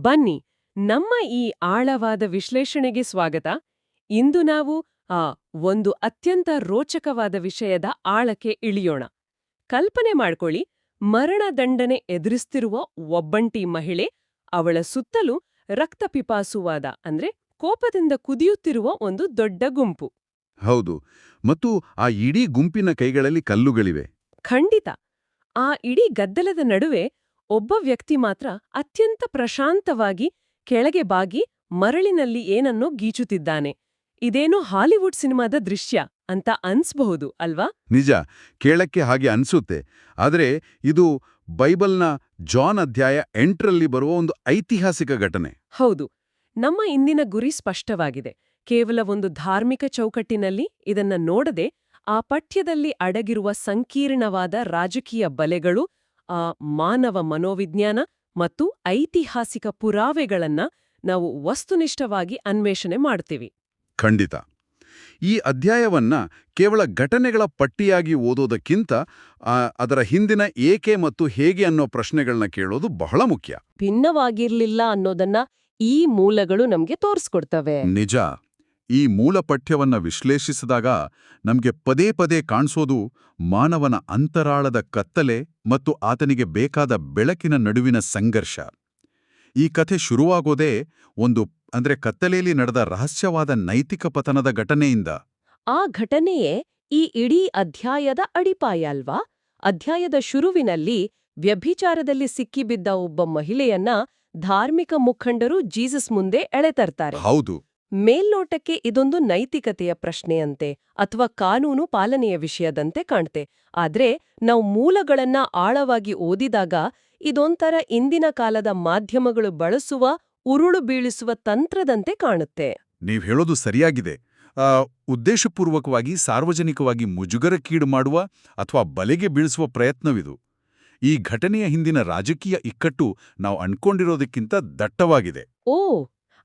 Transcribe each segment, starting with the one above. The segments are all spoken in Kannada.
ಬನ್ನಿ, ನಮ್ಮ ಈ ಆಳವಾದ ವಿಶ್ಲೇಷಣೆಗೆ ಸ್ವಾಗತ. ಇಂದು ನಾವು ಆ ಒಂದು ಅತ್ಯಂತ ರೋಚಕವಾದ ವಿಷಯದ ಆಳಕ್ಕೆ ಇಳಿಯೋಣ. ಕಲ್ಪನೆ ಮಾಡ್ಕೊಳ್ಳಿ, ಮರಣದಂಡನೆ ಎದುರಿಸ್ತಿರುವ ಒಬ್ಬಂಟಿ ಮಹಿಳೆ, ಅವಳ ಸುತ್ತಲೂ ರಕ್ತಪಿಪಾಸುವಾದ ಅಂದ್ರೆ ಕೋಪದಿಂದ ಕುದಿಯುತ್ತಿರುವ ಒಂದು ದೊಡ್ಡ ಗುಂಪು. ಹೌದು, ಮತ್ತು ಆ ಇಡೀ ಗುಂಪಿನ ಕೈಗಳಲ್ಲಿ ಕಲ್ಲುಗಳಿವೆ. ಖಂಡಿತ. ಆ ಇಡೀ ಗದ್ದಲದ ನಡುವೆ ಒಬ್ಬ ವ್ಯಕ್ತಿ ಮಾತ್ರ ಅತ್ಯಂತ ಪ್ರಶಾಂತವಾಗಿ ಕೆಳಗೆ ಬಾಗಿ ಮರಳಿನಲ್ಲಿ ಏನನ್ನೋ ಗೀಚುತ್ತಿದ್ದಾನೆ. ಇದೇನೋ ಹಾಲಿವುಡ್ ಸಿನಿಮಾದ ದೃಶ್ಯ ಅಂತ ಅನ್ಸ್ಬಹುದು ಅಲ್ವಾ? ನಿಜ, ಕೇಳಕ್ಕೆ ಹಾಗೆ ಅನ್ಸುತ್ತೆ. ಆದರೆ ಇದು ಬೈಬಲ್ನ ಜಾನ್ ಅಧ್ಯಾಯ 8ರಲ್ಲಿ ಬರುವ ಒಂದು ಐತಿಹಾಸಿಕ ಘಟನೆ. ಹೌದು. ನಮ್ಮ ಇಂದಿನ ಗುರಿ ಸ್ಪಷ್ಟವಾಗಿದೆ. ಕೇವಲ ಒಂದು ಧಾರ್ಮಿಕ ಚೌಕಟ್ಟಿನಲ್ಲಿ ಇದನ್ನ ನೋಡದೆ, ಆ ಪಠ್ಯದಲ್ಲಿ ಅಡಗಿರುವ ಸಂಕೀರ್ಣವಾದ ರಾಜಕೀಯ ಬಲೆಗಳು, ಆ ಮಾನವ ಮನೋವಿಜ್ಞಾನ ಮತ್ತು ಐತಿಹಾಸಿಕ ಪುರಾವೆಗಳನ್ನ ನಾವು ವಸ್ತುನಿಷ್ಠವಾಗಿ ಅನ್ವೇಷಣೆ ಮಾಡ್ತೀವಿ. ಖಂಡಿತ. ಈ ಅಧ್ಯಾಯವನ್ನ ಕೇವಲ ಘಟನೆಗಳ ಪಟ್ಟಿಯಾಗಿ ಓದೋದಕ್ಕಿಂತ ಅದರ ಹಿಂದಿನ ಏಕೆ ಮತ್ತು ಹೇಗೆ ಅನ್ನೋ ಪ್ರಶ್ನೆಗಳನ್ನ ಕೇಳೋದು ಬಹಳ ಮುಖ್ಯ. ಭಿನ್ನವಾಗಿರ್ಲಿಲ್ಲ ಅನ್ನೋದನ್ನ ಈ ಮೂಲಗಳು ನಮ್ಗೆ ತೋರಿಸ್ಕೊಡ್ತವೆ. ನಿಜ. ಈ ಮೂಲ ಪಠ್ಯವನ್ನ ವಿಶ್ಲೇಷಿಸಿದಾಗ ನಮ್ಗೆ ಪದೇ ಪದೇ ಕಾಣಿಸೋದು ಮಾನವನ ಅಂತರಾಳದ ಕತ್ತಲೆ ಮತ್ತು ಆತನಿಗೆ ಬೇಕಾದ ಬೆಳಕಿನ ನಡುವಿನ ಸಂಘರ್ಷ. ಈ ಕಥೆ ಶುರುವಾಗೋದೇ ಕತ್ತಲೆಯಲ್ಲಿ ನಡೆದ ರಹಸ್ಯವಾದ ನೈತಿಕ ಪತನದ ಘಟನೆಯಿಂದ. ಆ ಘಟನೆಯೇ ಈ ಇಡೀ ಅಧ್ಯಾಯದ ಅಡಿಪಾಯ ಅಲ್ವಾ? ಅಧ್ಯಾಯದ ಶುರುವಿನಲ್ಲಿ ವ್ಯಭಿಚಾರದಲ್ಲಿ ಸಿಕ್ಕಿಬಿದ್ದ ಒಬ್ಬ ಮಹಿಳೆಯನ್ನ ಧಾರ್ಮಿಕ ಮುಖಂಡರು ಜೀಸಸ್ ಮುಂದೆ ಎಳೆತರ್ತಾರೆ. ಹೌದು. ಮೇಲ್ನೋಟಕ್ಕೆ ಇದೊಂದು ನೈತಿಕತೆಯ ಪ್ರಶ್ನೆಯಂತೆ ಅಥವಾ ಕಾನೂನು ಪಾಲನೆಯ ವಿಷಯದಂತೆ ಕಾಣ್ತೆ. ಆದ್ರೆ ನಾವು ಮೂಲಗಳನ್ನ ಆಳವಾಗಿ ಓದಿದಾಗ ಇದೊಂಥರ ಇಂದಿನ ಕಾಲದ ಮಾಧ್ಯಮಗಳು ಬಳಸುವ ಉರುಳು ಬೀಳಿಸುವ ತಂತ್ರದಂತೆ ಕಾಣುತ್ತೆ. ನೀವ್ ಹೇಳೋದು ಸರಿಯಾಗಿದೆ. ಉದ್ದೇಶಪೂರ್ವಕವಾಗಿ ಸಾರ್ವಜನಿಕವಾಗಿ ಮುಜುಗರಕ್ಕೀಡು ಮಾಡುವ ಅಥವಾ ಬಲೆಗೆ ಬೀಳಿಸುವ ಪ್ರಯತ್ನವಿದು. ಈ ಘಟನೆಯ ಹಿಂದಿನ ರಾಜಕೀಯ ಇಕ್ಕಟ್ಟು ನಾವು ಅನ್ಕೊಂಡಿರೋದಕ್ಕಿಂತ ದಟ್ಟವಾಗಿದೆ. ಓ,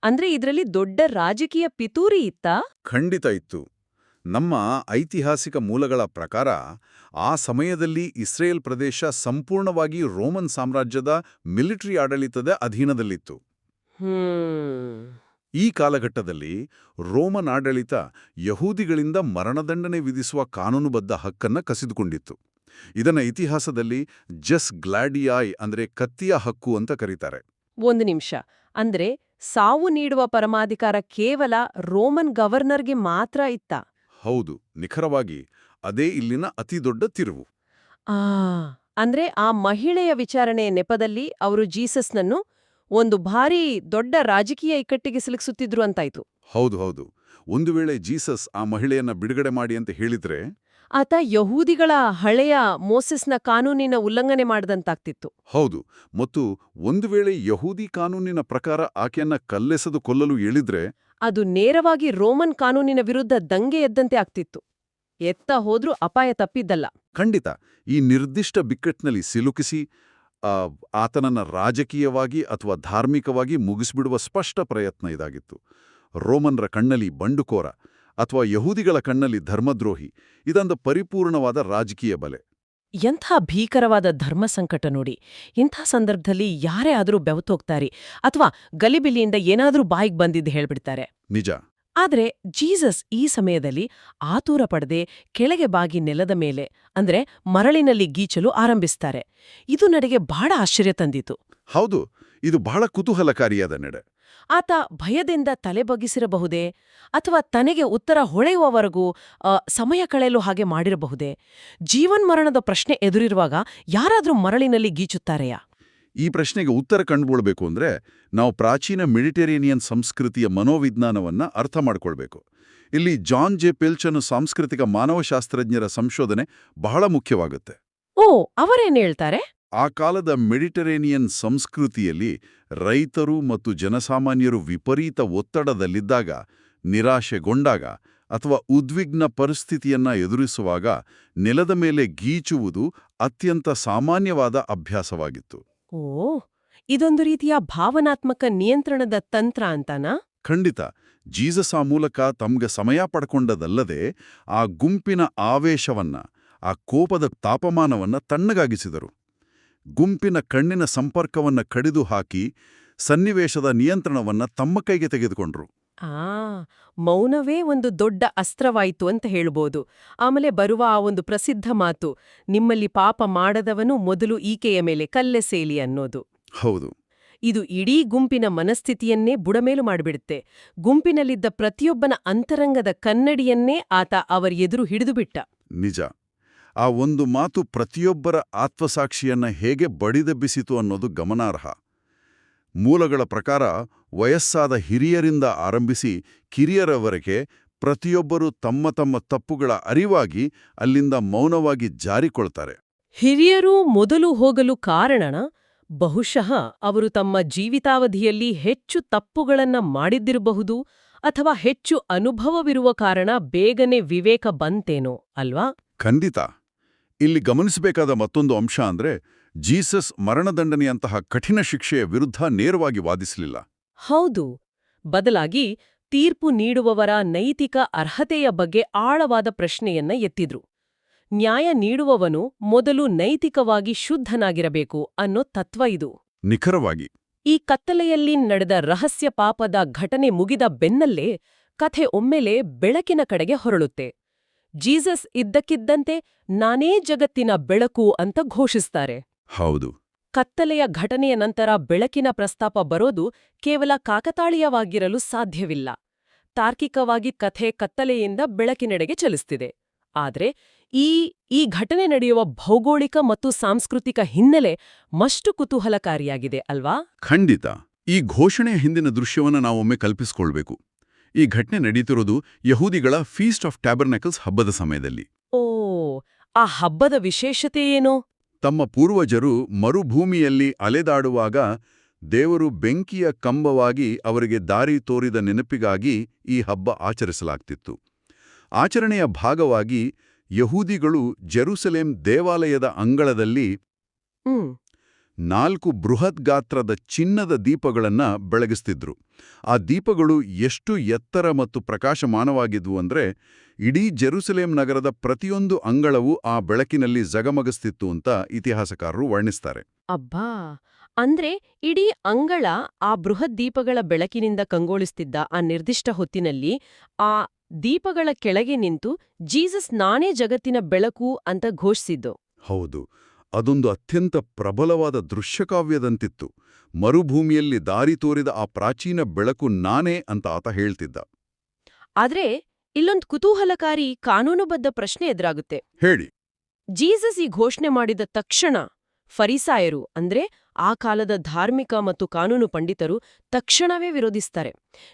ಅಂದ್ರೆ ಇದರಲ್ಲಿ ದೊಡ್ಡ ರಾಜಕೀಯ ಪಿತೂರಿ ಇತ್ತಾ? ಖಂಡಿತ ಇತ್ತು. ನಮ್ಮ ಐತಿಹಾಸಿಕ ಮೂಲಗಳ ಪ್ರಕಾರ ಆ ಸಮಯದಲ್ಲಿ ಇಸ್ರೇಲ್ ಪ್ರದೇಶ ಸಂಪೂರ್ಣವಾಗಿ ರೋಮನ್ ಸಾಮ್ರಾಜ್ಯದ ಮಿಲಿಟರಿ ಆಡಳಿತದ ಅಧೀನದಲ್ಲಿತ್ತು. ಈ ಕಾಲಘಟ್ಟದಲ್ಲಿ ರೋಮನ್ ಆಡಳಿತ ಯಹೂದಿಗಳಿಂದ ಮರಣದಂಡನೆ ವಿಧಿಸುವ ಕಾನೂನುಬದ್ಧ ಹಕ್ಕನ್ನ ಕಸಿದುಕೊಂಡಿತ್ತು. ಇದನ್ನ ಇತಿಹಾಸದಲ್ಲಿ ಜಸ್ ಗ್ಲಾಡಿಯಾಯ್ ಅಂದ್ರೆ ಕತ್ತಿಯ ಹಕ್ಕು ಅಂತ ಕರೀತಾರೆ. ಒಂದು ನಿಮಿಷ, ಅಂದ್ರೆ ಸಾವು ನೀಡುವ ಪರಮಾಧಿಕಾರ ಕೇವಲ ರೋಮನ್ ಗವರ್ನರ್ಗೆ ಮಾತ್ರ ಇತ್ತಾ? ಹೌದು, ನಿಖರವಾಗಿ ಅದೇ ಇಲ್ಲಿನ ಅತಿದೊಡ್ಡ ತಿರುವು. ಅಂದ್ರೆ ಆ ಮಹಿಳೆಯ ವಿಚಾರಣೆಯ ನೆಪದಲ್ಲಿ ಅವರು ಜೀಸಸ್ನನ್ನು ಒಂದು ಭಾರೀ ದೊಡ್ಡ ರಾಜಕೀಯ ಇಕ್ಕಟ್ಟಿಗೆ ಸಿಲುಕಿಸುತ್ತಿದ್ರು ಅಂತಾಯ್ತು. ಹೌದು. ಒಂದು ವೇಳೆ ಜೀಸಸ್ ಆ ಮಹಿಳೆಯನ್ನ ಬಿಡುಗಡೆ ಮಾಡಿ ಅಂತ ಹೇಳಿದ್ರೆ ಆತ ಯಹೂದಿಗಳ ಹಳೆಯ ಮೋಸೆಸ್ನ ಕಾನೂನಿನ ಉಲ್ಲಂಘನೆ ಮಾಡಿದಂತಾಗ್ತಿತ್ತು. ಹೌದು, ಮತ್ತು ಒಂದು ವೇಳೆ ಯಹೂದಿ ಕಾನೂನಿನ ಪ್ರಕಾರ ಆಕೆಯನ್ನ ಕಲ್ಲೆಸೆದು ಕೊಲ್ಲಲು ಹೇಳಿದ್ರೆ ಅದು ನೇರವಾಗಿ ರೋಮನ್ ಕಾನೂನಿನ ವಿರುದ್ಧ ದಂಗೆ ಎದ್ದಂತೆ ಆಗ್ತಿತ್ತು. ಎತ್ತ ಹೋದ್ರೂ ಅಪಾಯ ತಪ್ಪಿದ್ದಲ್ಲ. ಖಂಡಿತ. ಈ ನಿರ್ದಿಷ್ಟ ಬಿಕ್ಕಟ್ಟಿನಲ್ಲಿ ಸಿಲುಕಿಸಿ ಆತನನ್ನ ರಾಜಕೀಯವಾಗಿ ಅಥವಾ ಧಾರ್ಮಿಕವಾಗಿ ಮುಗಿಸ್ಬಿಡುವ ಸ್ಪಷ್ಟ ಪ್ರಯತ್ನ ಇದಾಗಿತ್ತು. ರೋಮನ್ರ ಕಣ್ಣಲ್ಲಿ ಬಂಡುಕೋರ ಅಥವಾ ಯಹೂದಿಗಳ ಕಣ್ಣಲ್ಲಿ ಧರ್ಮದ್ರೋಹಿ, ಇದೊಂದು ಪರಿಪೂರ್ಣವಾದ ರಾಜಕೀಯ ಬಲೆ. ಎಂಥ ಭೀಕರವಾದ ಧರ್ಮ ಸಂಕಟ ನೋಡಿ. ಇಂಥ ಸಂದರ್ಭದಲ್ಲಿ ಯಾರೇ ಆದರೂ ಬೆವತೋಗ್ತಾರೆ ಅಥವಾ ಗಲಿಬಿಲಿಯಿಂದ ಏನಾದರೂ ಬಾಯಿಗೆ ಬಂದಿದ್ದು ಹೇಳ್ಬಿಡ್ತಾರೆ. ನಿಜ. ಆದ್ರೆ ಜೀಸಸ್ ಈ ಸಮಯದಲ್ಲಿ ಆತುರ ಪಡದೆ ಕೆಳಗೆ ಬಾಗಿ ನೆಲದ ಮೇಲೆ ಅಂದ್ರೆ ಮರಳಿನಲ್ಲಿ ಗೀಚಲು ಆರಂಭಿಸ್ತಾರೆ. ಇದು ನಡೆಗೆ ಬಹಳ ಆಶ್ಚರ್ಯ ತಂದಿತು. ಹೌದು, ಇದು ಬಹಳ ಕುತೂಹಲಕಾರಿಯಾದ ನಡೆ. ಆತ ಭಯದಿಂದ ತಲೆ ಬಗ್ಗಿಸಿರಬಹುದೇ ಅಥವಾ ತನಗೆ ಉತ್ತರ ಹೊಳೆಯುವವರೆಗೂ ಸಮಯ ಕಳೆಯಲು ಹಾಗೆ ಮಾಡಿರಬಹುದೇ? ಜೀವನ್ಮರಣದ ಪ್ರಶ್ನೆ ಎದುರಿರುವಾಗ ಯಾರಾದ್ರೂ ಮರಳಿನಲ್ಲಿ ಗೀಚುತ್ತಾರೆಯಾ? ಈ ಪ್ರಶ್ನೆಗೆ ಉತ್ತರ ಕಂಡುಕೊಳ್ಬೇಕು ಅಂದ್ರೆ ನಾವು ಪ್ರಾಚೀನ ಮೆಡಿಟರೇನಿಯನ್ ಸಂಸ್ಕೃತಿಯ ಮನೋವಿಜ್ಞಾನವನ್ನ ಅರ್ಥ ಮಾಡ್ಕೊಳ್ಬೇಕು. ಇಲ್ಲಿ ಜಾನ್ ಜೆ ಪಿಲ್ಚನ್ ಸಾಂಸ್ಕೃತಿಕ ಮಾನವಶಾಸ್ತ್ರಜ್ಞರ ಸಂಶೋಧನೆ ಬಹಳ ಮುಖ್ಯವಾಗುತ್ತೆ. ಓ, ಅವರೇನ್ ಹೇಳ್ತಾರೆ? ಆ ಕಾಲದ ಮೆಡಿಟರೇನಿಯನ್ ಸಂಸ್ಕೃತಿಯಲ್ಲಿ ರೈತರು ಮತ್ತು ಜನಸಾಮಾನ್ಯರು ವಿಪರೀತ ಒತ್ತಡದಲ್ಲಿದ್ದಾಗ, ನಿರಾಶೆಗೊಂಡಾಗ ಅಥವಾ ಉದ್ವಿಗ್ನ ಪರಿಸ್ಥಿತಿಯನ್ನ ಎದುರಿಸುವಾಗ ನೆಲದ ಮೇಲೆ ಗೀಚುವುದು ಅತ್ಯಂತ ಸಾಮಾನ್ಯವಾದ ಅಭ್ಯಾಸವಾಗಿತ್ತು. ಓ, ಇದೊಂದು ರೀತಿಯ ಭಾವನಾತ್ಮಕ ನಿಯಂತ್ರಣದ ತಂತ್ರ ಅಂತಾನಾ? ಖಂಡಿತ. ಜೀಸಸ್ ಆ ಮೂಲಕ ತಮ್ಗೆ ಸಮಯ ಪಡ್ಕೊಂಡದಲ್ಲದೆ ಆ ಗುಂಪಿನ ಆವೇಶವನ್ನ, ಆ ಕೋಪದ ತಾಪಮಾನವನ್ನ ತಣ್ಣಗಾಗಿಸಿದರು. ಗುಂಪಿನ ಕಣ್ಣಿನ ಸಂಪರ್ಕವನ್ನ ಕಡಿದು ಹಾಕಿ ಸನ್ನಿವೇಶದ ನಿಯಂತ್ರಣವನ್ನ ತಮ್ಮ ಕೈಗೆ ತೆಗೆದುಕೊಂಡ್ರು. ಆ ಮೌನವೇ ಒಂದು ದೊಡ್ಡ ಅಸ್ತ್ರವಾಯಿತು ಅಂತ ಹೇಳ್ಬೋದು. ಆಮೇಲೆ ಬರುವ ಆ ಒಂದು ಪ್ರಸಿದ್ಧ ಮಾತು, ನಿಮ್ಮಲ್ಲಿ ಪಾಪ ಮಾಡದವನು ಮೊದಲು ಈಕೆಯ ಮೇಲೆ ಕಲ್ಲೆಸೇಲಿ ಅನ್ನೋದು. ಹೌದು, ಇದು ಇಡೀ ಗುಂಪಿನ ಮನಸ್ಥಿತಿಯನ್ನೇ ಬುಡಮೇಲು ಮಾಡಿಬಿಡುತ್ತೆ. ಗುಂಪಿನಲ್ಲಿದ್ದ ಪ್ರತಿಯೊಬ್ಬನ ಅಂತರಂಗದ ಕನ್ನಡಿಯನ್ನೇ ಆತ ಅವರ ಎದುರು ಹಿಡಿದುಬಿಟ್ಟ. ನಿಜ. ಆ ಒಂದು ಮಾತು ಪ್ರತಿಯೊಬ್ಬರ ಆತ್ಮಸಾಕ್ಷಿಯನ್ನ ಹೇಗೆ ಬಡಿದೆಬ್ಬಿಸಿತು ಅನ್ನೋದು ಗಮನಾರ್ಹ. ಮೂಲಗಳ ಪ್ರಕಾರ ವಯಸ್ಸಾದ ಹಿರಿಯರಿಂದ ಆರಂಭಿಸಿ ಕಿರಿಯರವರೆಗೆ ಪ್ರತಿಯೊಬ್ಬರೂ ತಮ್ಮ ತಮ್ಮ ತಪ್ಪುಗಳ ಅರಿವಾಗಿ ಅಲ್ಲಿಂದ ಮೌನವಾಗಿ ಜಾರಿಕೊಳ್ತಾರೆ. ಹಿರಿಯರು ಮೊದಲು ಹೋಗಲು ಕಾರಣನ ಬಹುಶಃ ಅವರು ತಮ್ಮ ಜೀವಿತಾವಧಿಯಲ್ಲಿ ಹೆಚ್ಚು ತಪ್ಪುಗಳನ್ನ ಮಾಡಿದ್ದಿರಬಹುದು, ಅಥವಾ ಹೆಚ್ಚು ಅನುಭವವಿರುವ ಕಾರಣ ಬೇಗನೆ ವಿವೇಕ ಬಂತೇನೋ ಅಲ್ವಾ? ಖಂಡಿತ. ಇಲ್ಲಿ ಗಮನಿಸಬೇಕಾದ ಮತ್ತೊಂದು ಅಂಶ ಅಂದ್ರೆ, ಜೀಸಸ್ ಮರಣದಂಡನೆಯಂತಹ ಕಠಿಣ ಶಿಕ್ಷೆಯ ವಿರುದ್ಧ ನೇರವಾಗಿ ವಾದಿಸಲಿಲ್ಲ. ಹೌದು. ಬದಲಾಗಿ ತೀರ್ಪು ನೀಡುವವರ ನೈತಿಕ ಅರ್ಹತೆಯ ಬಗ್ಗೆ ಆಳವಾದ ಪ್ರಶ್ನೆಯನ್ನ ಎತ್ತಿದ್ರು. ನ್ಯಾಯ ನೀಡುವವನು ಮೊದಲು ನೈತಿಕವಾಗಿ ಶುದ್ಧನಾಗಿರಬೇಕು ಅನ್ನೋ ತತ್ವ ಇದು. ನಿಖರವಾಗಿ. ಈ ಕತ್ತಲೆಯಲ್ಲಿ ನಡೆದ ರಹಸ್ಯ ಪಾಪದ ಘಟನೆ ಮುಗಿದ ಬೆನ್ನಲ್ಲೇ ಕಥೆ ಒಮ್ಮೆಲೆ ಬೆಳಕಿನ ಕಡೆಗೆ ಹೊರಳುತ್ತೆ. ಜೀಸಸ್ ಇದ್ದಕ್ಕಿದ್ದಂತೆ ನಾನೇ ಜಗತ್ತಿನ ಬೆಳಕು ಅಂತ ಘೋಷಿಸ್ತಾರೆ. ಹೌದು. ಕತ್ತಲೆಯ ಘಟನೆಯ ನಂತರ ಬೆಳಕಿನ ಪ್ರಸ್ತಾಪ ಬರೋದು ಕೇವಲ ಕಾಕತಾಳೀಯವಾಗಿರಲು ಸಾಧ್ಯವಿಲ್ಲ. ತಾರ್ಕಿಕವಾಗಿ ಕಥೆ ಕತ್ತಲೆಯಿಂದ ಬೆಳಕಿನೆಡೆಗೆ ಚಲಿಸ್ತಿದೆ. ಆದ್ರೆ ಈ ಘಟನೆ ನಡೆಯುವ ಭೌಗೋಳಿಕ ಮತ್ತು ಸಾಂಸ್ಕೃತಿಕ ಹಿನ್ನೆಲೆ ಮಷ್ಟು ಕುತೂಹಲಕಾರಿಯಾಗಿದೆ ಅಲ್ವಾ? ಖಂಡಿತ. ಈ ಘೋಷಣೆಯ ಹಿಂದಿನ ದೃಶ್ಯವನ್ನು ನಾವೊಮ್ಮೆ ಕಲ್ಪಿಸಿಕೊಳ್ಬೇಕು. ಈ ಘಟನೆ ನಡೀತಿರೋದು ಯಹೂದಿಗಳ ಫೀಸ್ಟ್ ಆಫ್ ಟ್ಯಾಬರ್ನಾಕಲ್ಸ್ ಹಬ್ಬದ ಸಮಯದಲ್ಲಿ. ಓ, ಆ ಹಬ್ಬದ ವಿಶೇಷತೆ ಏನು? ತಮ್ಮ ಪೂರ್ವಜರು ಮರುಭೂಮಿಯಲ್ಲಿ ಅಲೆದಾಡುವಾಗ ದೇವರು ಬೆಂಕಿಯ ಕಂಬವಾಗಿ ಅವರಿಗೆ ದಾರಿ ತೋರಿದ ನೆನಪಿಗಾಗಿ ಈ ಹಬ್ಬ ಆಚರಿಸಲಾಗ್ತಿತ್ತು. ಆಚರಣೆಯ ಭಾಗವಾಗಿ ಯಹೂದಿಗಳು ಜೆರುಸಲೇಂ ದೇವಾಲಯದ ಅಂಗಳದಲ್ಲಿ 4 ಬೃಹತ್ ಗಾತ್ರದ ಚಿನ್ನದ ದೀಪಗಳನ್ನ ಬೆಳಗಿಸ್ತಿದ್ರು. ಆ ದೀಪಗಳು ಎಷ್ಟು ಎತ್ತರ ಮತ್ತು ಪ್ರಕಾಶಮಾನವಾಗಿದ್ವು ಅಂದ್ರೆ, ಇಡೀ ಜೆರುಸಲೇಂ ನಗರದ ಪ್ರತಿಯೊಂದು ಅಂಗಳವೂ ಆ ಬೆಳಕಿನಲ್ಲಿ ಝಗಮಗಿಸ್ತಿತ್ತು ಅಂತ ಇತಿಹಾಸಕಾರರು ವರ್ಣಿಸ್ತಾರೆ. ಅಬ್ಬಾ, ಅಂದ್ರೆ ಇಡೀ ಅಂಗಳ ಆ ಬೃಹತ್ ದೀಪಗಳ ಬೆಳಕಿನಿಂದ ಕಂಗೊಳಿಸ್ತಿದ್ದ ಆ ನಿರ್ದಿಷ್ಟ ಹೊತ್ತಿನಲ್ಲಿ ಆ ದೀಪಗಳ ಕೆಳಗೆ ನಿಂತು ಜೀಸಸ್ ನಾನೇ ಜಗತ್ತಿನ ಬೆಳಕು ಅಂತ ಘೋಷಿಸಿದ್ದು. ಹೌದು, ಅದೊಂದು ಅತ್ಯಂತ ಪ್ರಬಲವಾದ ದೃಶ್ಯಕಾವ್ಯದಂತಿತ್ತು. ಮರುಭೂಮಿಯಲ್ಲಿ ದಾರಿ ತೋರಿದ ಆ ಪ್ರಾಚೀನ ಬೆಳಕು ನಾನೇ ಅಂತ ಆತ ಹೇಳ್ತಿದ್ದ. ಆದ್ರೆ ಇಲ್ಲೊಂದು ಕುತೂಹಲಕಾರಿ ಕಾನೂನುಬದ್ಧ ಪ್ರಶ್ನೆ ಎದುರಾಗುತ್ತೆ. ಹೇಳಿ. ಜೀಸಸ್ ಈ ಘೋಷಣೆ ಮಾಡಿದ ತಕ್ಷಣ ಫರಿಸಾಯರು, ಅಂದ್ರೆ ಆ ಕಾಲದ ಧಾರ್ಮಿಕ ಮತ್ತು ಕಾನೂನು ಪಂಡಿತರು ತಕ್ಷಣವೇ ವಿರೋಧಿಸ್ತಾರೆ.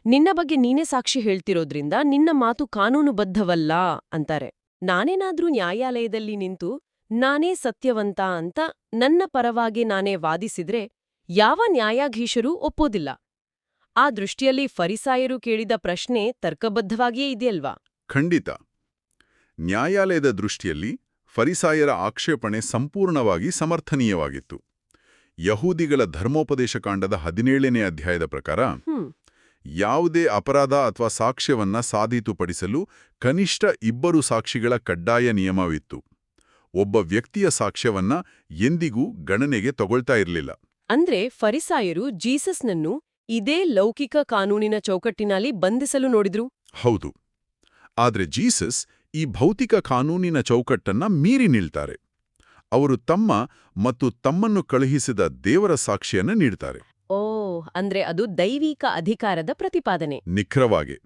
ನಿನ್ನ ಬಗ್ಗೆ ನೀನೇ ಸಾಕ್ಷಿ ಹೇಳ್ತಿರೋದ್ರಿಂದ ನಿನ್ನ ಮಾತು ಕಾನೂನುಬದ್ಧವಲ್ಲ ಅಂತಾರೆ. ನಾನೇನಾದ್ರೂ ನ್ಯಾಯಾಲಯದಲ್ಲಿ ನಿಂತು ನಾನೇ ಸತ್ಯವಂತ ಅಂತ ನನ್ನ ಪರವಾಗಿ ನಾನೇ ವಾದಿಸಿದ್ರೆ ಯಾವ ನ್ಯಾಯಾಧೀಶರೂ ಒಪ್ಪೋದಿಲ್ಲ. ಆ ದೃಷ್ಟಿಯಲ್ಲಿ ಫರಿಸಾಯರು ಕೇಳಿದ ಪ್ರಶ್ನೆ ತರ್ಕಬದ್ಧವಾಗಿಯೇ ಇದೆಯಲ್ವಾ? ಖಂಡಿತ. ನ್ಯಾಯಾಲಯದ ದೃಷ್ಟಿಯಲ್ಲಿ ಫರಿಸಾಯರ ಆಕ್ಷೇಪಣೆ ಸಂಪೂರ್ಣವಾಗಿ ಸಮರ್ಥನೀಯವಾಗಿತ್ತು. ಯಹೂದಿಗಳ ಧರ್ಮೋಪದೇಶ ಕಾಂಡದ 17ನೇ ಅಧ್ಯಾಯದ ಪ್ರಕಾರ ಯಾವುದೇ ಅಪರಾಧ ಅಥವಾ ಸಾಕ್ಷ್ಯವನ್ನ ಸಾಬೀತುಪಡಿಸಲು ಕನಿಷ್ಠ 2 ಸಾಕ್ಷಿಗಳ ಕಡ್ಡಾಯ ನಿಯಮವಿತ್ತು. ಒಬ್ಬ ವ್ಯಕ್ತಿಯ ಸಾಕ್ಷ್ಯವನ್ನ ಎಂದಿಗೂ ಗಣನೆಗೆ ತಗೊಳ್ತಾ ಇರಲಿಲ್ಲ. ಅಂದ್ರೆ ಫರಿಸಾಯರು ಜೀಸಸ್ನನ್ನು ಇದೇ ಲೌಕಿಕ ಕಾನೂನಿನ ಚೌಕಟ್ಟಿನಲ್ಲಿ ಬಂಧಿಸಲು ನೋಡಿದ್ರು. ಹೌದು. ಆದ್ರೆ ಜೀಸಸ್ ಈ ಭೌತಿಕ ಕಾನೂನಿನ ಚೌಕಟ್ಟನ್ನ ಮೀರಿ ನಿಲ್ತಾರೆ. ಅವರು ತಮ್ಮ ಮತ್ತು ತಮ್ಮನ್ನು ಕಳುಹಿಸಿದ ದೇವರ ಸಾಕ್ಷಿಯನ್ನ ನೀಡ್ತಾರೆ. ಓ, ಅಂದ್ರೆ ಅದು ದೈವಿಕ ಅಧಿಕಾರದ ಪ್ರತಿಪಾದನೆ. ನಿಖರವಾಗಿ.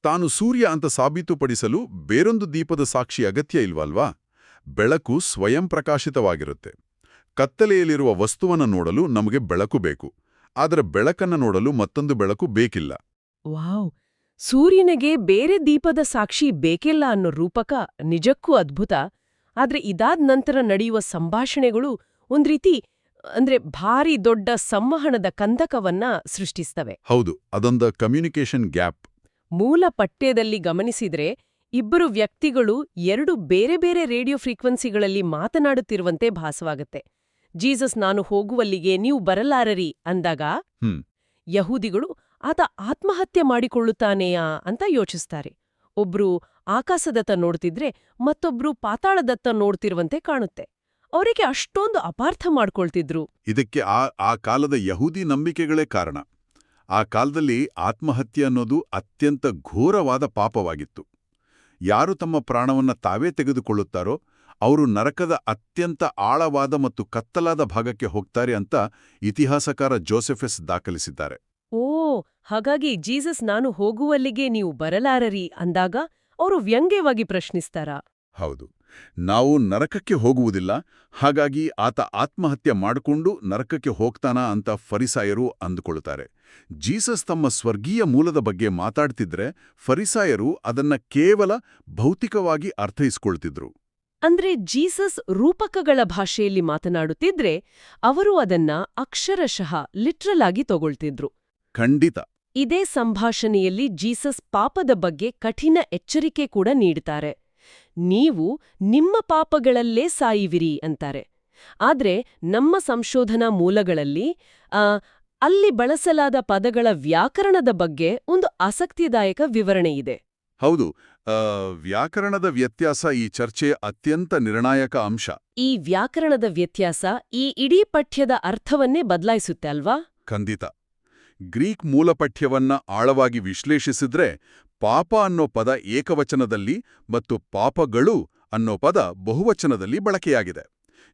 ತಾನು ಸೂರ್ಯ ಅಂತ ಸಾಬೀತುಪಡಿಸಲು ಬೇರೊಂದು ದೀಪದ ಸಾಕ್ಷಿ ಅಗತ್ಯ ಇಲ್ವಲ್ವಾ? ಬೆಳಕು ಸ್ವಯಂ ಪ್ರಕಾಶಿತವಾಗಿರುತ್ತೆ. ಕತ್ತಲೆಯಲ್ಲಿರುವ ವಸ್ತುವನ್ನು ನೋಡಲು ನಮಗೆ ಬೆಳಕು ಬೇಕು. ಆದರೆ ಬೆಳಕನ್ನು ನೋಡಲು ಮತ್ತೊಂದು ಬೆಳಕು ಬೇಕಿಲ್ಲ. ವಾವ್, ಸೂರ್ಯನಿಗೆ ಬೇರೆ ದೀಪದ ಸಾಕ್ಷಿ ಬೇಕಿಲ್ಲ ಅನ್ನೋ ರೂಪಕ ನಿಜಕ್ಕೂ ಅದ್ಭುತ. ಆದ್ರೆ ಇದಾದ ನಂತರ ನಡೆಯುವ ಸಂಭಾಷಣೆಗಳು ಒಂದ್ರೀತಿ ಭಾರಿ ದೊಡ್ಡ ಸಂವಹನದ ಕಂದಕವನ್ನ ಸೃಷ್ಟಿಸ್ತವೆ. ಹೌದು, ಅದೊಂದು ಕಮ್ಯುನಿಕೇಷನ್ ಗ್ಯಾಪ್. ಮೂಲ ಪಠ್ಯದಲ್ಲಿ ಗಮನಿಸಿದ್ರೆ 2 ವ್ಯಕ್ತಿಗಳು 2 ಬೇರೆ ಬೇರೆ ರೇಡಿಯೋ ಫ್ರೀಕ್ವೆನ್ಸಿಗಳಲ್ಲಿ ಮಾತನಾಡುತ್ತಿರುವಂತೆ ಭಾಸವಾಗತ್ತೆ. ಜೀಸಸ್ ನಾನು ಹೋಗುವಲ್ಲಿಗೆ ನೀವು ಬರಲಾರರಿ ಅಂದಾಗ ಯಹೂದಿಗಳು ಆತ ಆತ್ಮಹತ್ಯೆ ಮಾಡಿಕೊಳ್ಳುತ್ತಾನೆಯಾ ಅಂತ ಯೋಚಿಸ್ತಾರೆ. ಒಬ್ರು ಆಕಾಶದತ್ತ ನೋಡ್ತಿದ್ರೆ ಮತ್ತೊಬ್ರು ಪಾತಾಳದತ್ತ ನೋಡ್ತಿರುವಂತೆ ಕಾಣುತ್ತೆ. ಅವರಿಗೆ ಅಷ್ಟೊಂದು ಅಪಾರ್ಥ ಮಾಡ್ಕೊಳ್ತಿದ್ರು? ಇದಕ್ಕೆ ಆ ಕಾಲದ ಯಹೂದಿ ನಂಬಿಕೆಗಳೇ ಕಾರಣ. ಆ ಕಾಲದಲ್ಲಿ ಆತ್ಮಹತ್ಯೆ ಅನ್ನೋದು ಅತ್ಯಂತ ಘೋರವಾದ ಪಾಪವಾಗಿತ್ತು. ಯಾರು ತಮ್ಮ ಪ್ರಾಣವನ್ನ ತಾವೇ ತೆಗೆದುಕೊಳ್ಳುತ್ತಾರೋ ಅವರು ನರಕದ ಅತ್ಯಂತ ಆಳವಾದ ಮತ್ತು ಕತ್ತಲಾದ ಭಾಗಕ್ಕೆ ಹೋಗ್ತಾರೆ ಅಂತ ಇತಿಹಾಸಕಾರ ಜೋಸೆಫಸ್ ದಾಖಲಿಸಿದ್ದಾರೆ. ಓ, ಹಾಗಾಗಿ ಜೀಸಸ್ ನಾನು ಹೋಗುವಲ್ಲಿಗೆ ನೀವು ಬರಲಾರರಿ ಅಂದಾಗ ಅವರು ವ್ಯಂಗ್ಯವಾಗಿ ಪ್ರಶ್ನಿಸ್ತಾರಾ? ಹೌದು, ನಾವು ನರಕಕ್ಕೆ ಹೋಗುವುದಿಲ್ಲ, ಹಾಗಾಗಿ ಆತ ಆತ್ಮಹತ್ಯೆ ಮಾಡಿಕೊಂಡು ನರಕಕ್ಕೆ ಹೋಗ್ತಾನಾ ಅಂತ ಫರಿಸಾಯರು ಅಂದುಕೊಳ್ಳುತ್ತಾರೆ. ಜೀಸಸ್ ತಮ್ಮ ಸ್ವರ್ಗೀಯ ಮೂಲದ ಬಗ್ಗೆ ಮಾತಾಡ್ತಿದ್ರೆ ಫರಿಸಾಯರು ಅದನ್ನ ಕೇವಲ ಭೌತಿಕವಾಗಿ ಅರ್ಥೈಸ್ಕೊಳ್ತಿದ್ರು. ಅಂದ್ರೆ ಜೀಸಸ್ ರೂಪಕಗಳ ಭಾಷೆಯಲ್ಲಿ ಮಾತನಾಡುತ್ತಿದ್ರೆ ಅವರು ಅದನ್ನ ಅಕ್ಷರಶಃ ಲಿಟ್ರಲ್ ಆಗಿ ತಗೊಳ್ತಿದ್ರು. ಖಂಡಿತ. ಇದೇ ಸಂಭಾಷಣೆಯಲ್ಲಿ ಜೀಸಸ್ ಪಾಪದ ಬಗ್ಗೆ ಕಠಿಣ ಎಚ್ಚರಿಕೆ ಕೂಡ ನೀಡುತ್ತಾರೆ. ನೀವು ನಿಮ್ಮ ಪಾಪಗಳಲ್ಲೇ ಸಾಯುವಿರಿ ಅಂತಾರೆ. ಆದ್ರೆ ನಮ್ಮ ಸಂಶೋಧನಾ ಮೂಲಗಳಲ್ಲಿ ಅಲ್ಲಿ ಬಳಸಲಾದ ಪದಗಳ ವ್ಯಾಕರಣದ ಬಗ್ಗೆ ಒಂದು ಆಸಕ್ತಿದಾಯಕ ವಿವರಣೆ ಇದೆ. ಹೌದು, ವ್ಯಾಕರಣದ ವ್ಯತ್ಯಾಸ ಈ ಚರ್ಚೆಯ ಅತ್ಯಂತ ನಿರ್ಣಾಯಕ ಅಂಶ. ಈ ವ್ಯಾಕರಣದ ವ್ಯತ್ಯಾಸ ಈ ಇಡೀ ಪಠ್ಯದ ಅರ್ಥವನ್ನೇ ಬದಲಾಯಿಸುತ್ತೆ ಅಲ್ವಾ? ಖಂಡಿತ. ಗ್ರೀಕ್ ಮೂಲಪಠ್ಯವನ್ನ ಆಳವಾಗಿ ವಿಶ್ಲೇಷಿಸಿದ್ರೆ ಪಾಪ ಅನ್ನೋ ಪದ ಏಕವಚನದಲ್ಲಿ ಮತ್ತು ಪಾಪಗಳು ಅನ್ನೋ ಪದ ಬಹುವಚನದಲ್ಲಿ ಬಳಕೆಯಾಗಿದೆ.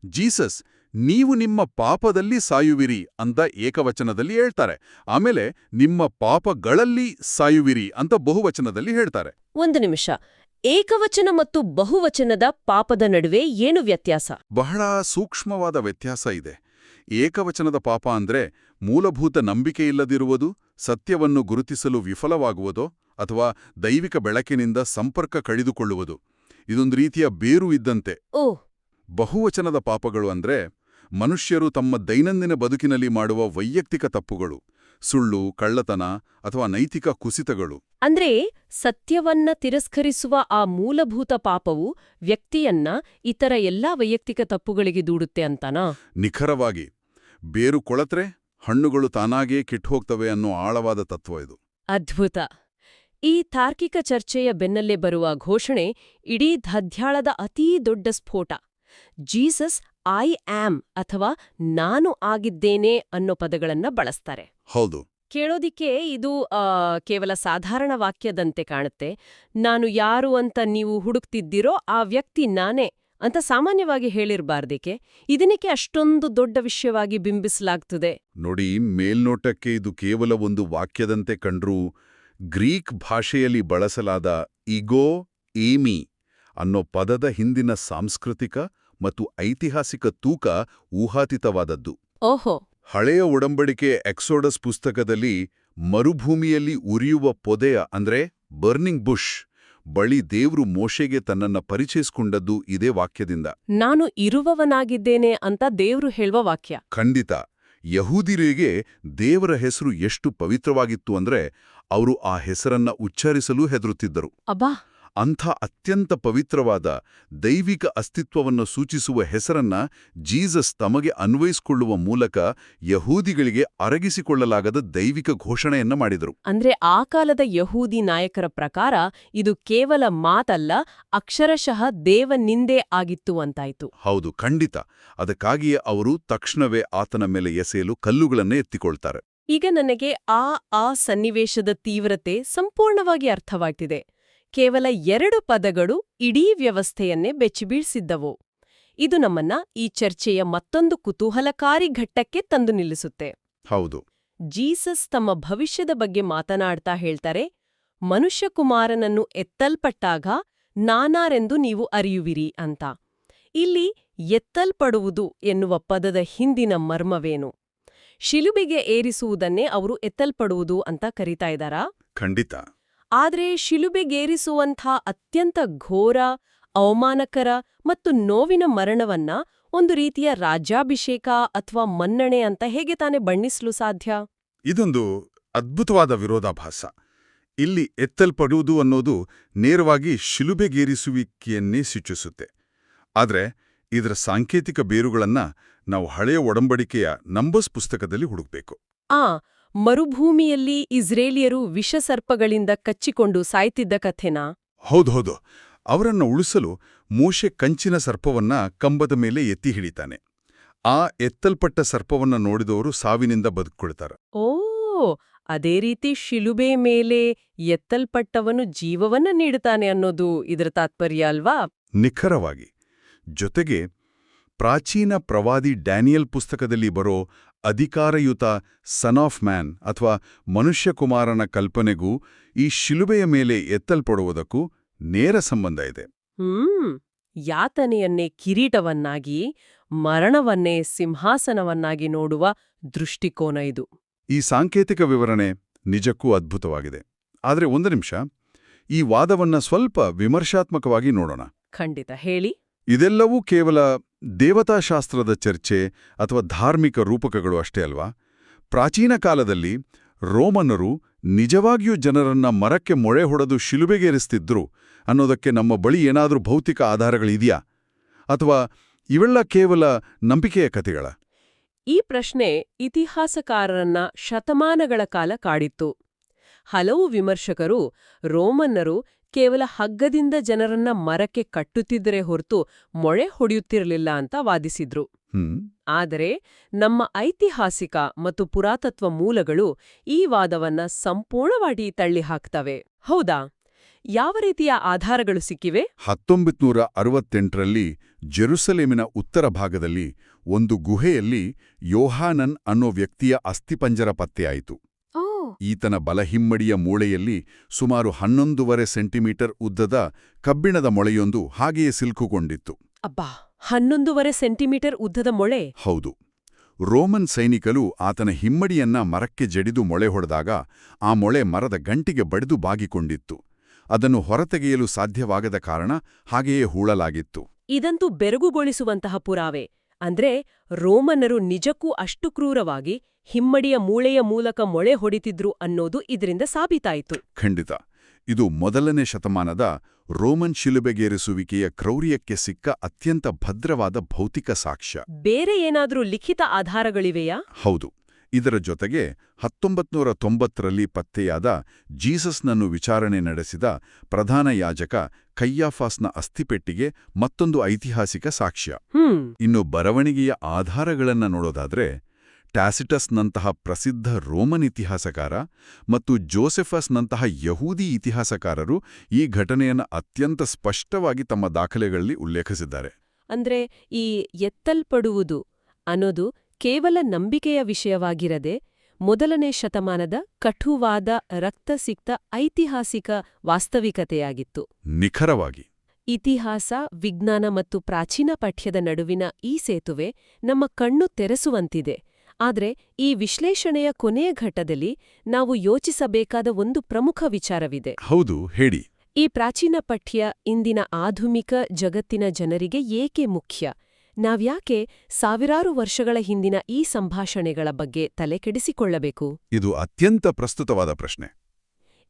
ಜೀಸಸ್ ನೀವು ನಿಮ್ಮ ಪಾಪದಲ್ಲಿ ಸಾಯುವಿರಿ ಅಂತ ಏಕವಚನದಲ್ಲಿ ಹೇಳ್ತಾರೆ, ಆಮೇಲೆ ನಿಮ್ಮ ಪಾಪಗಳಲ್ಲಿ ಸಾಯುವಿರಿ ಅಂತ ಬಹುವಚನದಲ್ಲಿ ಹೇಳ್ತಾರೆ. ಒಂದು ನಿಮಿಷ, ಏಕವಚನ ಮತ್ತು ಬಹುವಚನದ ಪಾಪದ ನಡುವೆ ಏನು ವ್ಯತ್ಯಾಸ? ಬಹಳ ಸೂಕ್ಷ್ಮವಾದ ವ್ಯತ್ಯಾಸ ಇದೆ. ಏಕವಚನದ ಪಾಪ ಅಂದ್ರೆ ಮೂಲಭೂತ ನಂಬಿಕೆಯಿಲ್ಲದಿರುವುದು, ಸತ್ಯವನ್ನು ಗುರುತಿಸಲು ವಿಫಲವಾಗುವುದೋ ಅಥವಾ ದೈವಿಕ ಬೆಳಕಿನಿಂದ ಸಂಪರ್ಕ ಕಳೆದುಕೊಳ್ಳುವುದು. ಇದೊಂದು ರೀತಿಯ ಬೇರು ಇದ್ದಂತೆ. ಬಹುವಚನದ ಪಾಪಗಳು ಅಂದ್ರೆ ಮನುಷ್ಯರು ತಮ್ಮ ದೈನಂದಿನ ಬದುಕಿನಲ್ಲಿ ಮಾಡುವ ವೈಯಕ್ತಿಕ ತಪ್ಪುಗಳು, ಸುಳ್ಳು, ಕಳ್ಳತನ ಅಥವಾ ನೈತಿಕ ಕುಸಿತಗಳು. ಅಂದ್ರೆ ಸತ್ಯವನ್ನ ತಿರಸ್ಕರಿಸುವ ಆ ಮೂಲಭೂತ ಪಾಪವು ವ್ಯಕ್ತಿಯನ್ನ ಇತರ ಎಲ್ಲಾ ವೈಯಕ್ತಿಕ ತಪ್ಪುಗಳಿಗೆ ದೂಡುತ್ತೆ ಅಂತನಾ? ನಿಖರವಾಗಿ. ಬೇರು ಕೊಳತ್ರೆ ಹಣ್ಣುಗಳು ತಾನಾಗೇ ಕಿಟ್ಟುಹೋಗ್ತವೆ ಅನ್ನೋ ಆಳವಾದ ತತ್ವ ಇದು. ಅದ್ಭುತ. ಈ ತಾರ್ಕಿಕ ಚರ್ಚೆಯ ಬೆನ್ನಲ್ಲೇ ಬರುವ ಘೋಷಣೆ ಇಡೀ ಅಧ್ಯಾಯದ ಅತೀ ದೊಡ್ಡ ಸ್ಫೋಟ. ಜೀಸಸ್ ಐ ಆಮ್ ಅಥವಾ ನಾನು ಆಗಿದ್ದೇನೆ ಅನ್ನೋ ಪದಗಳನ್ನ ಬಳಸ್ತಾರೆ. ಹೌದು. ಕೇಳೋದಿಕ್ಕೆ ಇದು ಕೇವಲ ಸಾಧಾರಣ ವಾಕ್ಯದಂತೆ ಕಾಣುತ್ತೆ. ನಾನು ಯಾರು ಅಂತ ನೀವು ಹುಡುಕ್ತಿದ್ದೀರೋ ಆ ವ್ಯಕ್ತಿ ನಾನೇ ಅಂತ ಸಾಮಾನ್ಯವಾಗಿ ಹೇಳಿರ್ಬಾರ್ದೇಕೆ? ಇದನ್ನಕ್ಕೆ ಅಷ್ಟೊಂದು ದೊಡ್ಡ ವಿಷಯವಾಗಿ ಬಿಂಬಿಸಲಾಗ್ತದೆ. ನೋಡಿ, ಮೇಲ್ನೋಟಕ್ಕೆ ಇದು ಕೇವಲ ಒಂದು ವಾಕ್ಯದಂತೆ ಕಂಡ್ರೂ ಗ್ರೀಕ್ ಭಾಷೆಯಲ್ಲಿ ಬಳಸಲಾದ ಇಗೋ ಏಮಿ ಅನ್ನೋ ಪದದ ಹಿಂದಿನ ಸಾಂಸ್ಕೃತಿಕ ಮತ್ತು ಐತಿಹಾಸಿಕ ತೂಕ ಊಹಾತೀತವಾದದ್ದು. ಓಹೋ. ಹಳೆಯ ಒಡಂಬಡಿಕೆ ಎಕ್ಸೋಡಸ್ ಪುಸ್ತಕದಲ್ಲಿ ಮರುಭೂಮಿಯಲ್ಲಿ ಉರಿಯುವ ಪೊದೆಯ ಅಂದ್ರೆ ಬರ್ನಿಂಗ್ ಬುಷ್ ಬಳಿ ದೇವ್ರು ಮೋಶೆಗೆ ತನ್ನನ್ನ ಪರಿಚಯಿಸಿಕೊಂಡದ್ದು ಇದೇ ವಾಕ್ಯದಿಂದ. ನಾನು ಇರುವವನಾಗಿದ್ದೇನೆ ಅಂತ ದೇವ್ರು ಹೇಳುವ ವಾಕ್ಯ. ಖಂಡಿತ. ಯಹೂದಿರಿಗೆ ದೇವರ ಹೆಸರು ಎಷ್ಟು ಪವಿತ್ರವಾಗಿತ್ತು ಅಂದ್ರೆ ಅವರು ಆ ಹೆಸರನ್ನ ಉಚ್ಚರಿಸಲೂ ಹೆದರುತ್ತಿದ್ದರು. ಅಬ್ಬಾ. ಅಂಥ ಅತ್ಯಂತ ಪವಿತ್ರವಾದ ದೈವಿಕ ಅಸ್ತಿತ್ವವನ್ನು ಸೂಚಿಸುವ ಹೆಸರನ್ನ ಜೀಸಸ್ ತಮಗೆ ಅನ್ವಯಿಸಿಕೊಳ್ಳುವ ಮೂಲಕ ಯಹೂದಿಗಳಿಗೆ ಅರಗಿಸಿಕೊಳ್ಳಲಾಗದ ದೈವಿಕ ಘೋಷಣೆಯನ್ನ ಮಾಡಿದರು. ಅಂದ್ರೆ ಆ ಕಾಲದ ಯಹೂದಿ ನಾಯಕರ ಪ್ರಕಾರ ಇದು ಕೇವಲ ಮಾತಲ್ಲ, ಅಕ್ಷರಶಃ ದೇವನಿಂದೆ ಆಗಿತ್ತು ಅಂತಾಯ್ತು. ಹೌದು, ಖಂಡಿತ. ಅದಕ್ಕಾಗಿಯೇ ಅವರು ತಕ್ಷಣವೇ ಆತನ ಮೇಲೆ ಎಸೆಯಲು ಕಲ್ಲುಗಳನ್ನೇ ಎತ್ತಿಕೊಳ್ತಾರೆ. ಈಗ ನನಗೆ ಆ ಸನ್ನಿವೇಶದ ತೀವ್ರತೆ ಸಂಪೂರ್ಣವಾಗಿ ಅರ್ಥವಾಗ್ತಿದೆ. ಕೇವಲ 2 ಪದಗಳು ಇಡೀ ವ್ಯವಸ್ಥೆಯನ್ನೇ ಬೆಚ್ಚಿಬೀಳ್ಸಿದ್ದವು. ಇದು ನಮ್ಮನ್ನ ಈ ಚರ್ಚೆಯ ಮತ್ತೊಂದು ಕುತೂಹಲಕಾರಿ ಘಟ್ಟಕ್ಕೆ ತಂದು ನಿಲ್ಲಿಸುತ್ತೆ. ಹೌದು. ಜೀಸಸ್ ತಮ್ಮ ಭವಿಷ್ಯದ ಬಗ್ಗೆ ಮಾತನಾಡ್ತಾ ಹೇಳ್ತಾರೆ, ಮನುಷ್ಯಕುಮಾರನನ್ನು ಎತ್ತಲ್ಪಟ್ಟಾಗ ನಾನಾರೆಂದು ನೀವು ಅರಿಯುವಿರಿ ಅಂತ. ಇಲ್ಲಿ ಎತ್ತಲ್ಪಡುವುದು ಎನ್ನುವ ಪದದ ಹಿಂದಿನ ಮರ್ಮವೇನು? ಶಿಲುಬೆಗೆ ಏರಿಸುವುದನ್ನೇ ಅವರು ಎತ್ತಲ್ಪಡುವುದು ಅಂತ ಕರೀತಾ ಇದ್ದಾರಾ? ಖಂಡಿತ. ಆದ್ರೆ ಶಿಲುಬೆಗೇರಿಸುವಂಥ ಅತ್ಯಂತ ಘೋರ, ಅವಮಾನಕರ ಮತ್ತು ನೋವಿನ ಮರಣವನ್ನ ಒಂದು ರೀತಿಯ ರಾಜ್ಯಾಭಿಷೇಕ ಅಥವಾ ಮನ್ನಣೆ ಅಂತ ಹೇಗೆ ತಾನೇ ಬಣ್ಣಿಸಲು ಸಾಧ್ಯ? ಇದೊಂದು ಅದ್ಭುತವಾದ ವಿರೋಧಾಭಾಸ. ಇಲ್ಲಿ ಎತ್ತಲ್ಪಡುವುದು ಅನ್ನೋದು ನೇರವಾಗಿ ಶಿಲುಬೆಗೇರಿಸುವಿಕೆಯನ್ನೇ ಸೂಚಿಸುತ್ತೆ. ಆದ್ರೆ ಇದರ ಸಾಂಕೇತಿಕ ಬೇರುಗಳನ್ನ ನಾವು ಹಳೆಯ ಒಡಂಬಡಿಕೆಯ ನಂಬರ್ಸ್ ಪುಸ್ತಕದಲ್ಲಿ ಹುಡುಕ್ಬೇಕು. ಮರುಭೂಮಿಯಲ್ಲಿ ಇಸ್ರೇಲಿಯರು ವಿಷಸರ್ಪಗಳಿಂದ ಕಚ್ಚಿಕೊಂಡು ಸಾಯ್ತಿದ್ದ ಕಥೆನಾ? ಹೌದೌದು. ಅವರನ್ನು ಉಳಿಸಲು ಮೋಶೆ ಕಂಚಿನ ಸರ್ಪವನ್ನ ಕಂಬದ ಮೇಲೆ ಎತ್ತಿ ಹಿಡಿತಾನೆ. ಆ ಎತ್ತಲ್ಪಟ್ಟ ಸರ್ಪವನ್ನ ನೋಡಿದವರು ಸಾವಿನಿಂದ ಬದುಕೊಳ್ತಾರೆ. ಓ, ಅದೇ ರೀತಿ ಶಿಲುಬೆ ಮೇಲೆ ಎತ್ತಲ್ಪಟ್ಟವನು ಜೀವವನ್ನ ನೀಡುತ್ತಾನೆ ಅನ್ನೋದು ಇದರ ತಾತ್ಪರ್ಯ ಅಲ್ವಾ? ನಿಖರವಾಗಿ. ಜೊತೆಗೆ ಪ್ರಾಚೀನ ಪ್ರವಾದಿ ಡ್ಯಾನಿಯಲ್ ಪುಸ್ತಕದಲ್ಲಿ ಬರೋ ಅಧಿಕಾರಯುತ ಸನ್ ಆಫ್ ಮ್ಯಾನ್ ಅಥವಾ ಮನುಷ್ಯಕುಮಾರನ ಕಲ್ಪನೆಗೂ ಈ ಶಿಲುಬೆಯ ಮೇಲೆ ಎತ್ತಲ್ಪಡುವುದಕ್ಕೂ ನೇರ ಸಂಬಂಧ ಇದೆ. ಯಾತನೆಯನ್ನೇ ಕಿರೀಟವನ್ನಾಗಿ, ಮರಣವನ್ನೇ ಸಿಂಹಾಸನವನ್ನಾಗಿ ನೋಡುವ ದೃಷ್ಟಿಕೋನ ಇದು. ಈ ಸಾಂಕೇತಿಕ ವಿವರಣೆ ನಿಜಕ್ಕೂ ಅದ್ಭುತವಾಗಿದೆ. ಆದರೆ ಒಂದು ನಿಮಿಷ, ಈ ವಾದವನ್ನ ಸ್ವಲ್ಪ ವಿಮರ್ಶಾತ್ಮಕವಾಗಿ ನೋಡೋಣ. ಖಂಡಿತ, ಹೇಳಿ. ಇದೆಲ್ಲವೂ ಕೇವಲ ದೇವತಾಶಾಸ್ತ್ರದ ಚರ್ಚೆ ಅಥವಾ ಧಾರ್ಮಿಕ ರೂಪಕಗಳು ಅಷ್ಟೇ ಅಲ್ವಾ? ಪ್ರಾಚೀನ ಕಾಲದಲ್ಲಿ ರೋಮನ್ನರು ನಿಜವಾಗಿಯೂ ಜನರನ್ನ ಮರಕ್ಕೆ ಮೊಳೆ ಹೊಡೆದು ಶಿಲುಬೆಗೇರಿಸ್ತಿದ್ರು ಅನ್ನೋದಕ್ಕೆ ನಮ್ಮ ಬಳಿ ಏನಾದರೂ ಭೌತಿಕ ಆಧಾರಗಳಿದೆಯಾ? ಅಥವಾ ಇವೆಲ್ಲ ಕೇವಲ ನಂಬಿಕೆಯ ಕಥೆಗಳ? ಈ ಪ್ರಶ್ನೆ ಇತಿಹಾಸಕಾರರನ್ನ ಶತಮಾನಗಳ ಕಾಲ ಕಾಡಿತ್ತು. ಹಲವು ವಿಮರ್ಶಕರು ರೋಮನ್ನರು ಕೇವಲ ಹಗ್ಗದಿಂದ ಜನರನ್ನ ಮರಕ್ಕೆ ಕಟ್ಟುತ್ತಿದ್ದರೆ ಹೊರತು ಮೊಳೆ ಹೊಡೆಯುತ್ತಿರಲಿಲ್ಲ ಅಂತ ವಾದಿಸಿದ್ರು. ಆದರೆ ನಮ್ಮ ಐತಿಹಾಸಿಕ ಮತ್ತು ಪುರಾತತ್ವ ಮೂಲಗಳು ಈ ವಾದವನ್ನ ಸಂಪೂರ್ಣವಾಗಿ ತಳ್ಳಿಹಾಕ್ತವೆ. ಹೌದಾ? ಯಾವ ರೀತಿಯ ಆಧಾರಗಳು ಸಿಕ್ಕಿವೆ? 1968ರಲ್ಲಿ ಜೆರುಸಲೇಮಿನ ಉತ್ತರ ಭಾಗದಲ್ಲಿ ಒಂದು ಗುಹೆಯಲ್ಲಿ ಯೋಹಾನನ್ ಅನ್ನೋ ವ್ಯಕ್ತಿಯ ಅಸ್ಥಿಪಂಜರ ಪತ್ತೆಯಾಯಿತು. ಈತನ ಬಲಹಿಮ್ಮಡಿಯ ಮೂಳೆಯಲ್ಲಿ ಸುಮಾರು 11.5 ಸೆಂಟಿಮೀಟರ್ ಉದ್ದದ ಕಬ್ಬಿಣದ ಮೊಳೆಯೊಂದು ಹಾಗೆಯೇ ಸಿಲುಕುಕೊಂಡಿತ್ತು. ಅಬ್ಬಾ, 11.5 ಸೆಂಟಿಮೀಟರ್ ಉದ್ದದ ಮೊಳೆ? ಹೌದು. ರೋಮನ್ ಸೈನಿಕರು ಆತನ ಹಿಮ್ಮಡಿಯನ್ನ ಮರಕ್ಕೆ ಜಡಿದು ಮೊಳೆ ಹೊಡೆದಾಗ ಆ ಮೊಳೆ ಮರದ ಗಂಟಿಗೆ ಬಡಿದು ಬಾಗಿಕೊಂಡಿತ್ತು. ಅದನ್ನು ಹೊರತೆಗೆಯಲು ಸಾಧ್ಯವಾಗದ ಕಾರಣ ಹಾಗೆಯೇ ಹೂಳಲಾಗಿತ್ತು. ಇದಂತೂ ಬೆರಗುಗೊಳಿಸುವಂತಹ ಪುರಾವೆ. ಅಂದ್ರೆ ರೋಮನ್ನರು ನಿಜಕ್ಕೂ ಅಷ್ಟು ಕ್ರೂರವಾಗಿ ಹಿಮ್ಮಡಿಯ ಮೂಳೆಯ ಮೂಲಕ ಮೊಳೆ ಹೊಡಿತಿದ್ರು ಅನ್ನೋದು ಇದರಿಂದ ಸಾಬೀತಾಯಿತು. ಖಂಡಿತ. ಇದು ಮೊದಲನೇ ಶತಮಾನದ ರೋಮನ್ ಶಿಲುಬೆಗೇರಿಸುವಿಕೆಯ ಕ್ರೌರ್ಯಕ್ಕೆ ಸಿಕ್ಕ ಅತ್ಯಂತ ಭದ್ರವಾದ ಭೌತಿಕ ಸಾಕ್ಷ್ಯ. ಬೇರೆ ಏನಾದ್ರೂ ಲಿಖಿತ ಆಧಾರಗಳಿವೆಯಾ? ಹೌದು. ಇದರ ಜೊತೆಗೆ 1990ರಲ್ಲಿ ಪತ್ತೆಯಾದ ಜೀಸಸ್ನನ್ನು ವಿಚಾರಣೆ ನಡೆಸಿದ ಪ್ರಧಾನ ಯಾಜಕ ಕಯ್ಯಾಫಾಸ್ನ ಅಸ್ಥಿಪೆಟ್ಟಿಗೆ ಮತ್ತೊಂದು ಐತಿಹಾಸಿಕ ಸಾಕ್ಷ್ಯ. ಇನ್ನು ಬರವಣಿಗೆಯ ಆಧಾರಗಳನ್ನ ನೋಡೋದಾದ್ರೆ ಟ್ಯಾಸಿಟಸ್ನಂತಹ ಪ್ರಸಿದ್ಧ ರೋಮನ್ ಇತಿಹಾಸಕಾರ ಮತ್ತು ಜೋಸೆಫಸ್ನಂತಹ ಯಹೂದಿ ಇತಿಹಾಸಕಾರರು ಈ ಘಟನೆಯನ್ನು ಅತ್ಯಂತ ಸ್ಪಷ್ಟವಾಗಿ ತಮ್ಮ ದಾಖಲೆಗಳಲ್ಲಿ ಉಲ್ಲೇಖಿಸಿದ್ದಾರೆ. ಅಂದ್ರೆ ಈ ಎತ್ತಲ್ಪಡುವುದು ಅನ್ನೋದು ಕೇವಲ ನಂಬಿಕೆಯ ವಿಷಯವಾಗಿರದೆ ಮೊದಲನೇ ಶತಮಾನದ ಕಠುವಾದ ರಕ್ತಸಿಕ್ತ ಐತಿಹಾಸಿಕ ವಾಸ್ತವಿಕತೆಯಾಗಿತ್ತು. ನಿಖರವಾಗಿ. ಇತಿಹಾಸ, ವಿಜ್ಞಾನ ಮತ್ತು ಪ್ರಾಚೀನ ಪಠ್ಯದ ನಡುವಿನ ಈ ಸೇತುವೆ ನಮ್ಮ ಕಣ್ಣು ತೆರೆಸುವಂತಿದೆ. ಆದರೆ ಈ ವಿಶ್ಲೇಷಣೆಯ ಕೊನೆಯ ಘಟ್ಟದಲ್ಲಿ ನಾವು ಯೋಚಿಸಬೇಕಾದ ಒಂದು ಪ್ರಮುಖ ವಿಚಾರವಿದೆ. ಹೌದು, ಹೇಳಿ. ಈ ಪ್ರಾಚೀನ ಪಠ್ಯ ಇಂದಿನ ಆಧುನಿಕ ಜಗತ್ತಿನ ಜನರಿಗೆ ಏಕೆ ಮುಖ್ಯ? ನಾವ್ಯಾಕೆ ಸಾವಿರಾರು ವರ್ಷಗಳ ಹಿಂದಿನ ಈ ಸಂಭಾಷಣೆಗಳ ಬಗ್ಗೆ ತಲೆಕೆಡಿಸಿಕೊಳ್ಳಬೇಕು? ಇದು ಅತ್ಯಂತ ಪ್ರಸ್ತುತವಾದ ಪ್ರಶ್ನೆ.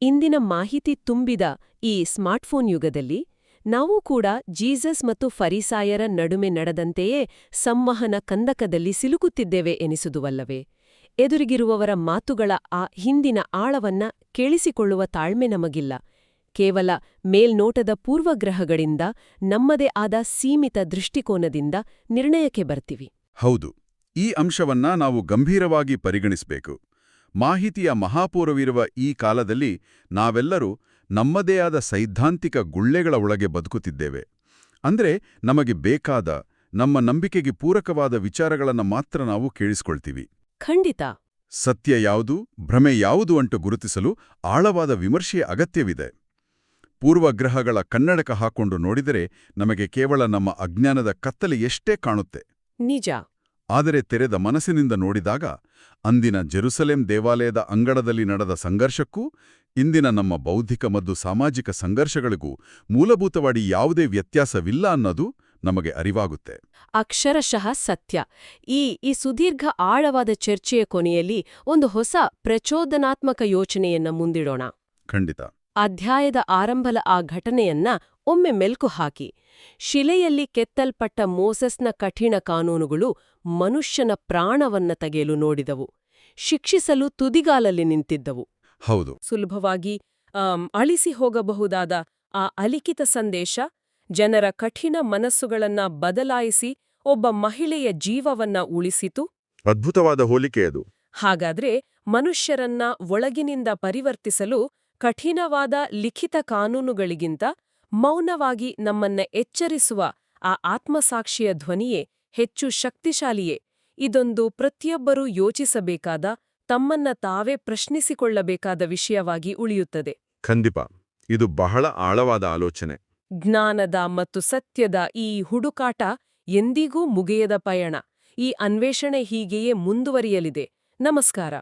ಇಂದಿನ ಮಾಹಿತಿ ತುಂಬಿದ ಈ ಸ್ಮಾರ್ಟ್ಫೋನ್ ಯುಗದಲ್ಲಿ ನಾವು ಕೂಡ ಜೀಸಸ್ ಮತ್ತು ಫರಿಸಾಯರ ನಡುವೆ ನಡೆದಂತೆಯೇ ಸಂವಹನ ಕಂದಕದಲ್ಲಿ ಸಿಲುಕುತ್ತಿದ್ದೇವೆ ಎನಿಸುವುದಲ್ಲವೇ? ಎದುರಿಗಿರುವವರ ಮಾತುಗಳ ಆ ಹಿಂದಿನ ಆಳವನ್ನ ಕೇಳಿಸಿಕೊಳ್ಳುವ ತಾಳ್ಮೆ ನಮಗಿಲ್ಲ. ಕೇವಲ ಮೇಲ್ನೋಟದ ಪೂರ್ವಗ್ರಹಗಳಿಂದ, ನಮ್ಮದೇ ಆದ ಸೀಮಿತ ದೃಷ್ಟಿಕೋನದಿಂದ ನಿರ್ಣಯಕ್ಕೆ ಬರ್ತೀವಿ. ಹೌದು. ಈ ಅಂಶವನ್ನ ನಾವು ಗಂಭೀರವಾಗಿ ಪರಿಗಣಿಸಬೇಕು. ಮಾಹಿತಿಯ ಮಹಾಪೂರವಿರುವ ಈ ಕಾಲದಲ್ಲಿ ನಾವೆಲ್ಲರೂ ನಮ್ಮದೇ ಆದ ಸೈದ್ಧಾಂತಿಕ ಗುಳ್ಳೆಗಳ ಒಳಗೆ ಬದುಕುತ್ತಿದ್ದೇವೆ. ಅಂದ್ರೆ ನಮಗೆ ಬೇಕಾದ, ನಮ್ಮ ನಂಬಿಕೆಗೆ ಪೂರಕವಾದ ವಿಚಾರಗಳನ್ನು ಮಾತ್ರ ನಾವು ಕೇಳಿಸ್ಕೊಳ್ತೀವಿ. ಖಂಡಿತ. ಸತ್ಯ ಯಾವುದು, ಭ್ರಮೆ ಯಾವುದು ಅಂಟು ಗುರುತಿಸಲು ಆಳವಾದ ವಿಮರ್ಶೆಯ ಅಗತ್ಯವಿದೆ. ಪೂರ್ವಗ್ರಹಗಳ ಕನ್ನಡಕ ಹಾಕೊಂಡು ನೋಡಿದರೆ ನಮಗೆ ಕೇವಲ ನಮ್ಮ ಅಜ್ಞಾನದ ಕತ್ತಲೆ ಎಷ್ಟೇ ಕಾಣುತ್ತೆ. ನಿಜ. ಆದರೆ ತೆರೆದ ಮನಸ್ಸಿನಿಂದ ನೋಡಿದಾಗ ಅಂದಿನ ಜೆರುಸಲೇಂ ದೇವಾಲಯದ ಅಂಗಳದಲ್ಲಿ ನಡೆದ ಸಂಘರ್ಷಕ್ಕೂ ಇಂದಿನ ನಮ್ಮ ಬೌದ್ಧಿಕ ಮತ್ತು ಸಾಮಾಜಿಕ ಸಂಘರ್ಷಗಳಿಗೂ ಮೂಲಭೂತವಾಗಿ ಯಾವುದೇ ವ್ಯತ್ಯಾಸವಿಲ್ಲ ಅನ್ನೋದು ನಮಗೆ ಅರಿವಾಗುತ್ತೆ. ಅಕ್ಷರಶಃ ಸತ್ಯ. ಈ ಸುದೀರ್ಘ ಆಳವಾದ ಚರ್ಚೆಯ ಕೊನೆಯಲ್ಲಿ ಒಂದು ಹೊಸ ಪ್ರಚೋದನಾತ್ಮಕ ಯೋಚನೆಯನ್ನ ಮುಂದಿಡೋಣ. ಖಂಡಿತ. ಅಧ್ಯಾಯದ ಆರಂಭದ ಆ ಘಟನೆಯನ್ನ ಒಮ್ಮೆ ಮೆಲ್ಕು ಹಾಕಿ. ಶಿಲೆಯಲ್ಲಿ ಕೆತ್ತಲ್ಪಟ್ಟ ಮೋಸೆಸ್ನ ಕಠಿಣ ಕಾನೂನುಗಳು ಮನುಷ್ಯನ ಪ್ರಾಣವನ್ನ ತೆಗೆಯಲು ನೋಡಿದವು, ಶಿಕ್ಷಿಸಲು ತುದಿಗಾಲಲ್ಲಿ ನಿಂತಿದ್ದವು. ಹೌದು. ಸುಲಭವಾಗಿ ಅಳಿಸಿ ಹೋಗಬಹುದಾದ ಆ ಅಲಿಖಿತ ಸಂದೇಶ ಜನರ ಕಠಿಣ ಮನಸ್ಸುಗಳನ್ನ ಬದಲಾಯಿಸಿ ಒಬ್ಬ ಮಹಿಳೆಯ ಜೀವವನ್ನ ಉಳಿಸಿತು. ಅದ್ಭುತವಾದ ಹೋಲಿಕೆ ಅದು. ಹಾಗಾದ್ರೆ ಮನುಷ್ಯರನ್ನ ಒಳಗಿನಿಂದ ಪರಿವರ್ತಿಸಲು ಕಠಿಣವಾದ ಲಿಖಿತ ಕಾನೂನುಗಳಿಗಿಂತ ಮೌನವಾಗಿ ನಮ್ಮನ್ನ ಎಚ್ಚರಿಸುವ ಆ ಆತ್ಮಸಾಕ್ಷಿಯ ಧ್ವನಿಯೇ ಹೆಚ್ಚು ಶಕ್ತಿಶಾಲಿಯೇ? ಇದೊಂದು ಪ್ರತಿಯೊಬ್ಬರೂ ಯೋಚಿಸಬೇಕಾದ, ತಮ್ಮನ್ನ ತಾವೇ ಪ್ರಶ್ನಿಸಿಕೊಳ್ಳಬೇಕಾದ ವಿಷಯವಾಗಿ ಉಳಿಯುತ್ತದೆ. ಖಂಡಿತ. ಇದು ಬಹಳ ಆಳವಾದ ಆಲೋಚನೆ. ಜ್ಞಾನದ ಮತ್ತು ಸತ್ಯದ ಈ ಹುಡುಕಾಟ ಎಂದಿಗೂ ಮುಗಿಯದ ಪಯಣ. ಈ ಅನ್ವೇಷಣೆ ಹೀಗೆಯೇ ಮುಂದುವರಿಯಲಿದೆ. ನಮಸ್ಕಾರ.